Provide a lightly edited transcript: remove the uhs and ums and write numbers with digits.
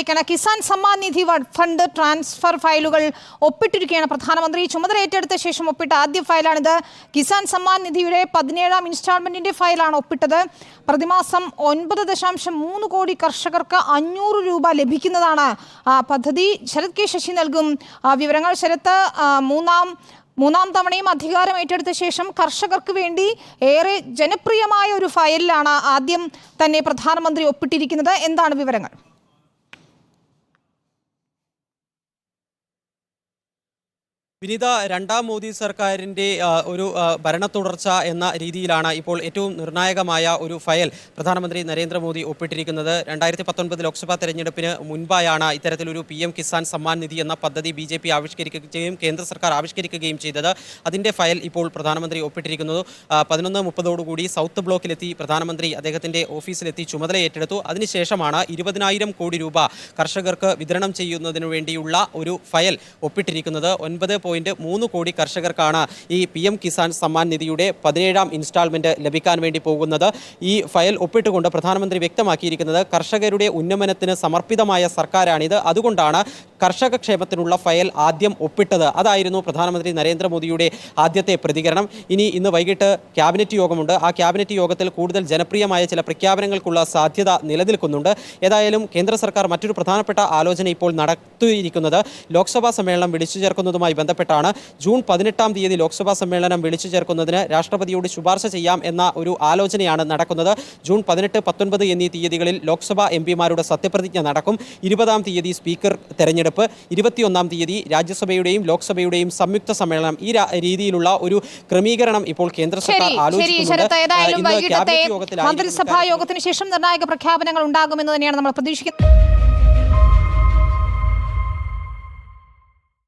ഫയലിലേക്കാണ്. Kisan Samman Nidhi fund transfer ഫയലുകൾ ഒപ്പിട്ടിരിക്കുകയാണ് പ്രധാനമന്ത്രി. ചുമതല ഏറ്റെടുത്ത ശേഷം ഒപ്പിട്ട ആദ്യ ഫയലാണിത്. കിസാൻ സമ്മാൻ നിധിയുടെ 17ാം ഇൻസ്റ്റാൾമെന്റിന്റെ ഫയലാണ് ഒപ്പിട്ടത്. പ്രതിമാസം 9.3 കോടി കർഷകർക്ക് 500 രൂപ ലഭിക്കുന്നതാണ് പദ്ധതി. ശരത് കെ ശശി നൽകും വിവരങ്ങൾ. ശരത്ത്, മൂന്നാം തവണയും അധികാരം ഏറ്റെടുത്ത ശേഷം കർഷകർക്ക് വേണ്ടി ഏറെ ജനപ്രിയമായ ഒരു ഫയലിലാണ് ആദ്യം തന്നെ പ്രധാനമന്ത്രി ഒപ്പിട്ടിരിക്കുന്നത്. എന്താണ് വിവരങ്ങൾ? വിനീത, രണ്ടാം മോദി സർക്കാരിൻ്റെ ഒരു ഭരണ തുടർച്ച എന്ന രീതിയിലാണ് ഇപ്പോൾ ഏറ്റവും നിർണായകമായ ഒരു ഫയൽ പ്രധാനമന്ത്രി നരേന്ദ്രമോദി ഒപ്പിട്ടിരിക്കുന്നത്. 2019 ലോക്സഭാ തെരഞ്ഞെടുപ്പിന് മുൻപായാണ് ഇത്തരത്തിലൊരു PM കിസാൻ സമ്മാൻ നിധി എന്ന പദ്ധതി BJP ആവിഷ്കരിക്കുകയും കേന്ദ്ര സർക്കാർ ആവിഷ്കരിക്കുകയും ചെയ്തത്. അതിൻ്റെ ഫയൽ ഇപ്പോൾ പ്രധാനമന്ത്രി ഒപ്പിട്ടിരിക്കുന്നത്. 11:30 സൗത്ത് ബ്ലോക്കിലെത്തി പ്രധാനമന്ത്രി അദ്ദേഹത്തിൻ്റെ ഓഫീസിലെത്തി ചുമതല ഏറ്റെടുത്തു. അതിനുശേഷമാണ് 20,000 കോടി രൂപ കർഷകർക്ക് വിതരണം ചെയ്യുന്നതിനു വേണ്ടിയുള്ള ഒരു ഫയൽ ഒപ്പിട്ടിരിക്കുന്നത്. 9.3 കോടി കർഷകർക്കാണ് ഈ PM കിസാൻ സമ്മാൻ നിധിയുടെ 17ാം ഇൻസ്റ്റാൾമെന്റ് ലഭിക്കാൻ വേണ്ടി പോകുന്നത്. ഈ ഫയൽ ഒപ്പിട്ടുകൊണ്ട് പ്രധാനമന്ത്രി വ്യക്തമാക്കിയിരിക്കുന്നത് കർഷകരുടെ ഉന്നമനത്തിന് സമർപ്പിതമായ സർക്കാരാണിത്, അതുകൊണ്ടാണ് കർഷക ക്ഷേമത്തിനുള്ള ഫയൽ ആദ്യം ഒപ്പിട്ടത്. അതായിരുന്നു പ്രധാനമന്ത്രി നരേന്ദ്രമോദിയുടെ ആദ്യത്തെ പ്രതികരണം. ഇന്ന് വൈകിട്ട് ക്യാബിനറ്റ് യോഗമുണ്ട്. ആ ക്യാബിനറ്റ് യോഗത്തിൽ കൂടുതൽ ജനപ്രിയമായ ചില പ്രഖ്യാപനങ്ങൾക്കുള്ള സാധ്യത നിലനിൽക്കുന്നുണ്ട്. ഏതായാലും കേന്ദ്ര സർക്കാർ മറ്റൊരു പ്രധാനപ്പെട്ട ആലോചന ഇപ്പോൾ നടത്തിയിരിക്കുന്നത് ലോക്സഭാ സമ്മേളനം വിളിച്ചു ചേർക്കുന്നതുമായി ബന്ധപ്പെട്ടാണ്. ജൂൺ 18-ാം തീയതി ലോക്സഭാ സമ്മേളനം വിളിച്ചു ചേർക്കുന്നതിന് രാഷ്ട്രപതിയോട് ശുപാർശ ചെയ്യാം എന്ന ഒരു ആലോചനയാണ് നടക്കുന്നത്. ജൂൺ 18, 19 എന്നീ തീയതികളിൽ ലോക്സഭാ MP-മാരുടെ സത്യപ്രതിജ്ഞ നടക്കും. 20-ാം തീയതി സ്പീക്കർ തെരഞ്ഞെടുപ്പ്, 21-ാം തീയതി രാജ്യസഭയുടെയും ലോക്സഭയുടെയും സംയുക്ത സമ്മേളനം. ഈ രീതിയിലുള്ള ഒരു ക്രമീകരണം ഇപ്പോൾ കേന്ദ്ര സർക്കാർ ആലോചിക്കുന്നുണ്ട്. മന്ത്രിസഭാ യോഗത്തിന് ശേഷം നിർണായക പ്രഖ്യാപനങ്ങൾ ഉണ്ടാകുമെന്ന് തന്നെയാണ് നമ്മൾ പ്രതീക്ഷിക്കുന്നത്.